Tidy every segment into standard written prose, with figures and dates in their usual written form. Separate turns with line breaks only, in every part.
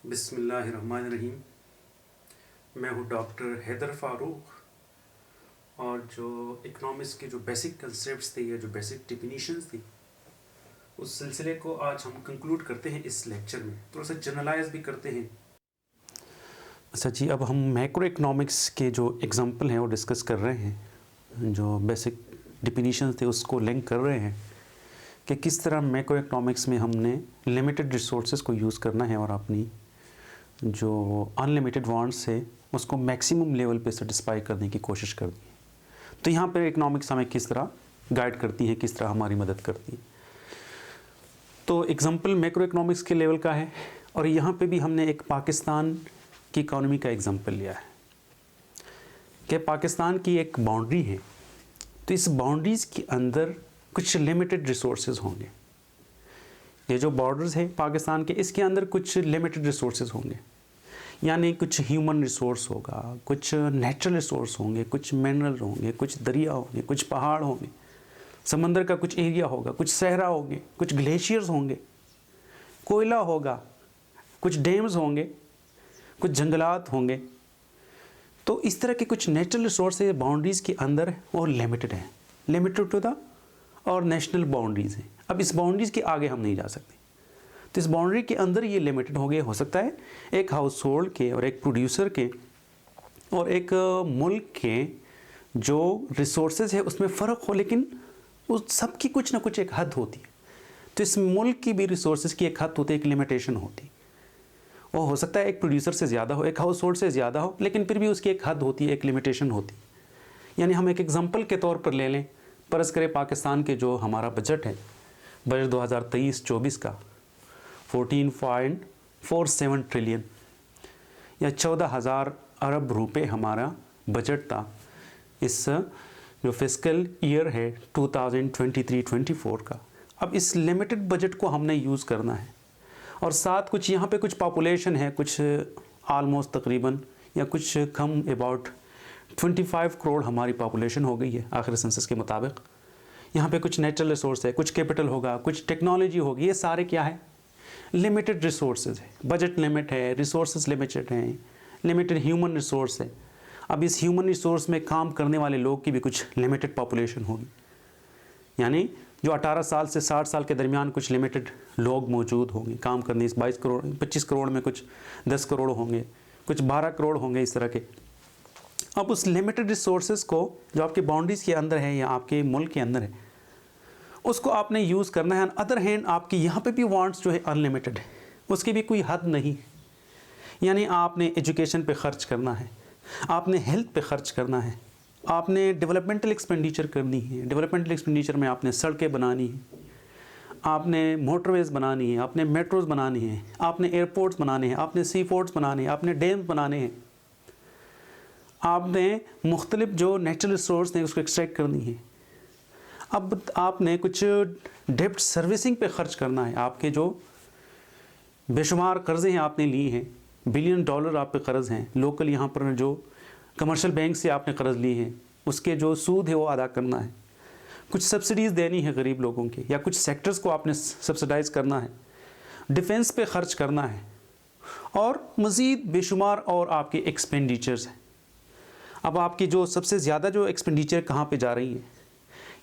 बिस्मिल्लाहिर्रहमानिर्रहीम। मैं हूँ डॉक्टर हैदर फ़ारूक और जो इकनॉमिक्स के जो बेसिक कंसेप्ट्स थे या जो बेसिक डेफिनेशंस थी उस सिलसिले को आज हम कंक्लूड करते हैं इस लेक्चर में, थोड़ा सा जनरलाइज भी करते हैं। अच्छा जी, अब हम मैक्रो इकनॉमिक्स के जो एग्जांपल हैं वो डिस्कस कर रहे हैं, जो बेसिक डेफिनेशंस थे उसको लिंक कर रहे हैं कि किस तरह मैक्रो इकनॉमिक्स में हमने लिमिटेड रिसोर्सेज को यूज़ करना है और अपनी जो अनलिमिटेड वांट्स है उसको मैक्सिमम लेवल पे सेटिस्फाई करने की कोशिश करनी है। तो यहाँ पे इकनॉमिक्स हमें किस तरह गाइड करती है, किस तरह हमारी मदद करती है। तो एग्जांपल मैक्रो इकनॉमिक्स के लेवल का है और यहाँ पे भी हमने एक पाकिस्तान की इकॉनमी का एग्जांपल लिया है कि पाकिस्तान की एक बाउंड्री है, तो इस बाउंड्रीज़ के अंदर कुछ लिमिटेड रिसोर्सेज होंगे। ये जो बॉर्डर्स है पाकिस्तान के, इसके अंदर कुछ लिमिटेड रिसोर्सेज होंगे, यानी कुछ ह्यूमन रिसोर्स होगा, कुछ नेचुरल रिसोर्स होंगे, कुछ मिनरल होंगे, कुछ दरिया होंगे, कुछ पहाड़ होंगे, समंदर का कुछ एरिया होगा, कुछ सहरा होंगे, कुछ ग्लेशियर्स होंगे, कोयला होगा, कुछ डैम्स होंगे, कुछ जंगलात होंगे। तो इस तरह के कुछ नेचुरल रिसोर्स बाउंड्रीज़ के अंदर और लिमिटेड हैं, लिमिटेड टू द और नेशनल बाउंड्रीज़ हैं। अब इस बाउंड्रीज़ के आगे हम नहीं जा सकते, तो इस बाउंड्री के अंदर ये लिमिटेड हो गए। हो सकता है एक हाउस होल्ड के और एक प्रोड्यूसर के और एक मुल्क के जो रिसोर्सेज है उसमें फ़र्क हो, लेकिन उस सब की कुछ ना कुछ एक हद होती है। तो इस मुल्क की भी रिसोर्सेज की एक हद होती है, एक लिमिटेशन होती है। वो हो सकता है एक प्रोड्यूसर से ज़्यादा हो, एक हाउस होल्ड से ज़्यादा हो, लेकिन फिर भी उसकी एक हद होती है, एक लिमिटेशन होती है। यानी हम एक एग्जाम्पल के तौर पर ले लें, फ़र्ज़ करें पाकिस्तान के जो हमारा बजट है, बजट 2023-24 का 14.47 ट्रिलियन या 14,000 अरब रुपए हमारा बजट था इस जो फिस्कल ईयर है 2023-24 का। अब इस लिमिटेड बजट को हमने यूज़ करना है और साथ कुछ यहाँ पे कुछ पॉपुलेशन है, कुछ आलमोस्ट तकरीबन या कुछ कम अबाउट 25 करोड़ हमारी पॉपुलेशन हो गई है आखिरी सेंसस के मुताबिक। यहाँ पे कुछ नेचुरल रिसोर्स है, कुछ कैपिटल होगा, कुछ टेक्नोलॉजी होगी, ये सारे क्या है, लिमिटेड रिसोर्सेज है। बजट लिमिट है, रिसोर्सेज लिमिटेड हैं, लिमिटेड ह्यूमन रिसोर्स है। अब इस ह्यूमन रिसोर्स में काम करने वाले लोग की भी कुछ लिमिटेड पॉपुलेशन होगी, यानी जो 18 साल से 60 साल के दरमियान कुछ लिमिटेड लोग मौजूद होंगे काम करने। इस 22 करोड़ 25 करोड़ में कुछ 10 करोड़ होंगे, कुछ 12 करोड़ होंगे, इस तरह के। अब उस लिमिटेड रिसोर्सेज को जो आपके बाउंड्रीज़ के अंदर है या आपके मुल्क के अंदर है उसको आपने यूज़ करना है। अदर हैंड आपकी यहाँ पे भी वांट्स जो है अनलिमिटेड है, उसकी भी कोई हद नहीं। यानी आपने एजुकेशन पे ख़र्च करना है, आपने हेल्थ पे ख़र्च करना है, आपने डेवलपमेंटल एक्सपेंडिचर करनी है। डेवलपमेंटल एक्सपेंडिचर में आपने सड़कें बनानी है, आपने मोटरवेज़ बनानी है, आपने मेट्रोज़ बनानी है, आपने एयरपोर्ट्स बनाने हैं, आपने सी पोर्ट्स बनाने हैं, आपने डैम्स बनाने हैं, आपने मुख्तलिफ जो नेचुरल रिसोर्स हैं उसको एक्सट्रैक्ट करनी है। अब आपने कुछ डेब्ट सर्विसिंग पे ख़र्च करना है। आपके जो बेशुमार कर्ज़े हैं आपने लिए हैं, बिलियन डॉलर आप पे कर्ज़ हैं, लोकल यहाँ पर जो कमर्शियल बैंक से आपने कर्ज़ लिए हैं उसके जो सूद है वो अदा करना है। कुछ सब्सिडीज़ देनी है गरीब लोगों के, या कुछ सेक्टर्स को आपने सब्सिडाइज़ करना है, डिफेंस पे ख़र्च करना है और मज़ीद बेशुमार और आपके एक्सपेंडिचर्स हैं। अब आपकी जो सबसे ज़्यादा जो एक्सपेंडिचर कहाँ पे जा रही है,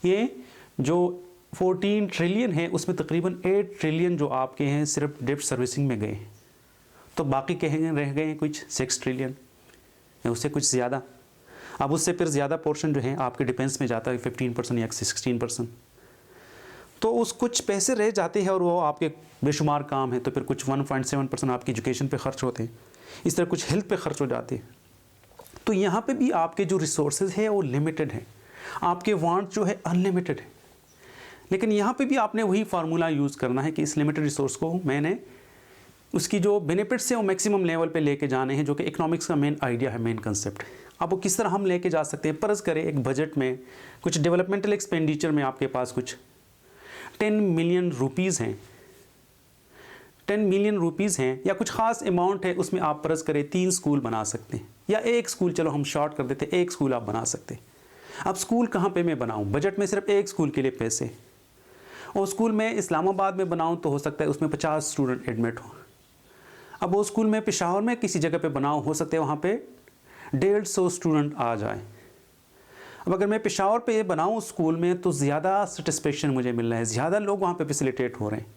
ये जो 14 ट्रिलियन है उसमें तकरीबन 8 ट्रिलियन जो आपके हैं सिर्फ डेब्ट सर्विसिंग में गए हैं। तो बाकी कहेंगे रह गए हैं कुछ 6 ट्रिलियन या उससे कुछ ज़्यादा। अब उससे फिर ज़्यादा पोर्शन जो है आपके डिफेंस में जाता है 15% या 16%। तो उस कुछ पैसे रह जाते हैं और वो आपके बेशुमार काम है। तो फिर कुछ 1.7% आपकी एजुकेशन पे ख़र्च होते हैं, इस तरह कुछ हेल्थ पे ख़र्च हो जाते हैं। तो यहाँ पे भी आपके जो रिसोर्सेज है वो लिमिटेड है, आपके वांट जो है अनलिमिटेड है। लेकिन यहाँ पे भी आपने वही फार्मूला यूज़ करना है कि इस लिमिटेड रिसोर्स को मैंने उसकी जो बेनिफिट्स हैं वो मैक्सिमम लेवल पे लेके जाने हैं, जो कि इकोनॉमिक्स का मेन आइडिया है, मेन कंसेप्ट है। अब वो किस तरह हम लेके जा सकते हैं, फ़र्ज़ करें एक बजट में कुछ डेवलपमेंटल एक्सपेंडिचर में आपके पास कुछ 10 मिलियन रुपीज़ हैं, 10 मिलियन रुपीज़ हैं या कुछ ख़ास अमाउंट है, उसमें आप फ़र्ज़ करें 3 स्कूल बना सकते हैं या एक स्कूल, चलो हम शॉर्ट कर देते हैं, एक स्कूल आप बना सकते हैं। अब स्कूल कहाँ पे मैं बनाऊँ, बजट में सिर्फ एक स्कूल के लिए पैसे, और स्कूल में इस्लामाबाद में बनाऊँ तो हो सकता है उसमें 50 स्टूडेंट एडमिट हो। अब वो स्कूल में पेशावर में किसी जगह पे बनाऊँ, हो सकता है वहाँ पे 150 स्टूडेंट आ जाए। अब अगर मैं पेशावर पे ये बनाऊँ स्कूल में तो ज़्यादा सेटिस्फेक्शन मुझे मिल रहा है, ज़्यादा लोग वहाँ पे फैसिलिटेट हो रहे हैं,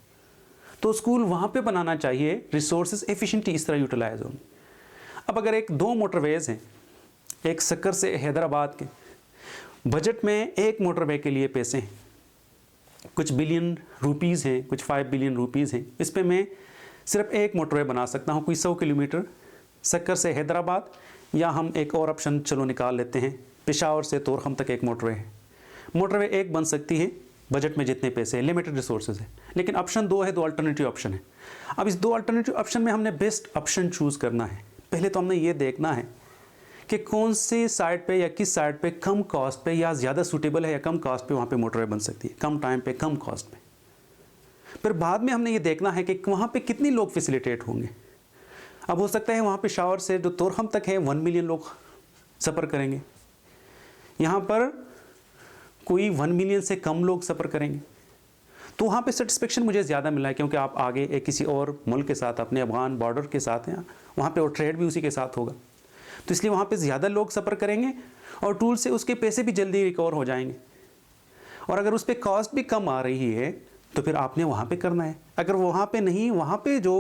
तो स्कूल वहाँ पे बनाना चाहिए, रिसोर्सेज एफिशिएंटली इस तरह यूटिलाइज होंगे। अब अगर एक 2 मोटरवेज़ हैं, एक सक्कर से हैदराबाद के, बजट में एक मोटरवे के लिए पैसे हैं, कुछ बिलियन रुपीज़ हैं, कुछ 5 बिलियन रुपीज़ हैं, इस पे मैं सिर्फ एक मोटरवे बना सकता हूँ, कोई 100 किलोमीटर सक्कर से हैदराबाद, या हम एक और ऑप्शन चलो निकाल लेते हैं, पेशावर से तोरखम तक एक मोटरवे है। मोटरवे एक बन सकती है, बजट में जितने पैसे हैं, लिमिटेड रिसोर्सेज है। लेकिन ऑप्शन 2 है, 2 अल्टरनेटिव ऑप्शन है। अब इस 2 अल्टरनेटिव ऑप्शन में हमने बेस्ट ऑप्शन चूज़ करना है। पहले तो हमने ये देखना है कि कौन सी साइड पे या किस साइड पे कम कॉस्ट पे या ज़्यादा सूटेबल है, या कम कॉस्ट पे वहाँ पे मोटरवे बन सकती है, कम टाइम पे कम कॉस्ट पे। फिर बाद में हमने ये देखना है कि वहाँ पे कितने लोग फैसिलिटेट होंगे। अब हो सकता है वहाँ पे शावर से जो तोरखम तक है 1 मिलियन लोग सफ़र करेंगे, यहाँ पर कोई 1 मिलियन से कम लोग सफ़र करेंगे, तो वहाँ पे सेटिस्फेक्शन मुझे ज़्यादा मिला है, क्योंकि आप आगे एक किसी और मुल्क के साथ, अपने अफगान बॉर्डर के साथ हैं, वहाँ पे और ट्रेड भी उसी के साथ होगा, तो इसलिए वहाँ पे ज़्यादा लोग सफ़र करेंगे और टूल से उसके पैसे भी जल्दी रिकवर हो जाएंगे। और अगर उस पर कॉस्ट भी कम आ रही है तो फिर आपने वहाँ पे करना है। अगर वहाँ पे नहीं, वहाँ पे जो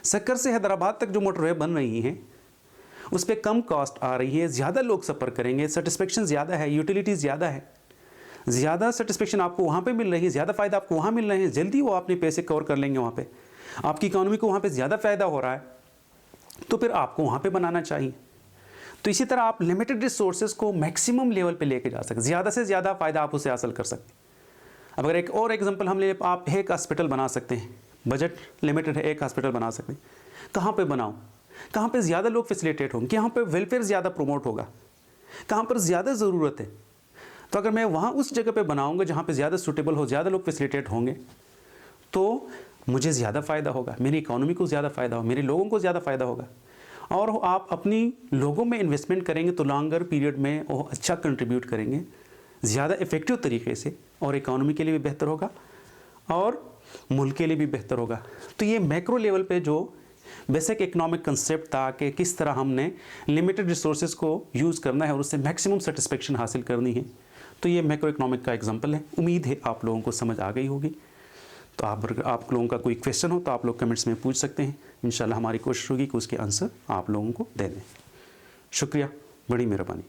सक्कर से हैदराबाद तक जो मोटरवे बन रही हैं उस पर कम कॉस्ट आ रही है, ज़्यादा लोग सफ़र करेंगे, सेटिस्फेक्शन ज़्यादा है, यूटिलिटी ज़्यादा है, ज़्यादा सेटिस्फेक्शन आपको वहाँ पे मिल रही है, ज़्यादा फ़ायदा आपको वहाँ मिल रहे हैं, जल्दी वो अपने पैसे कवर कर लेंगे, वहाँ पे आपकी इकॉनमी को वहाँ पे ज़्यादा फ़ायदा हो रहा है, तो फिर आपको वहाँ पे बनाना चाहिए। तो इसी तरह आप लिमिटेड रिसोर्सेज को मैक्सिमम लेवल पे लेके जा सकते, ज़्यादा से ज़्यादा फ़ायदा आप उससे हासिल कर सकते। अब अगर एक और एग्जांपल हम ले, आप एक हॉस्पिटल बना सकते हैं, बजट लिमिटेड है, एक हॉस्पिटल बना सकते हैं। कहाँ पे बनाऊँ, कहाँ पे ज़्यादा लोग फैसिलिटेट होंगे, कहाँ पे वेलफेयर ज़्यादा प्रमोट होगा, कहाँ पर ज़्यादा ज़रूरत है, तो अगर मैं वहाँ उस जगह पे बनाऊँगा जहाँ पे ज़्यादा सूटेबल हो, ज़्यादा लोग फैसिलिटेट होंगे, तो मुझे ज़्यादा फ़ायदा होगा, मेरी इकॉनमी को ज़्यादा फ़ायदा होगा, मेरे लोगों को ज़्यादा फ़ायदा होगा। और आप अपनी लोगों में इन्वेस्टमेंट करेंगे तो लॉन्गर पीरियड में वो अच्छा कंट्रीब्यूट करेंगे, ज़्यादा इफ़ेक्टिव तरीके से, और इकॉनमी के लिए भी बेहतर होगा और मुल्क के लिए भी बेहतर होगा। तो ये मैक्रो लेवल पे जो बेसिक इकोनॉमिक कंसेप्ट था कि किस तरह हमने लिमिटेड रिसोर्सेज को यूज़ करना है और उससे मैक्सिमम सेटिस्फेक्शन हासिल करनी है, तो ये मैक्रो इकोनॉमिक का एग्जांपल है। उम्मीद है आप लोगों को समझ आ गई होगी। तो आप लोगों का कोई क्वेश्चन हो तो आप लोग कमेंट्स में पूछ सकते हैं, इंशाल्लाह हमारी कोशिश होगी कि उसके आंसर आप लोगों को दे दें। शुक्रिया, बड़ी मेहरबानी।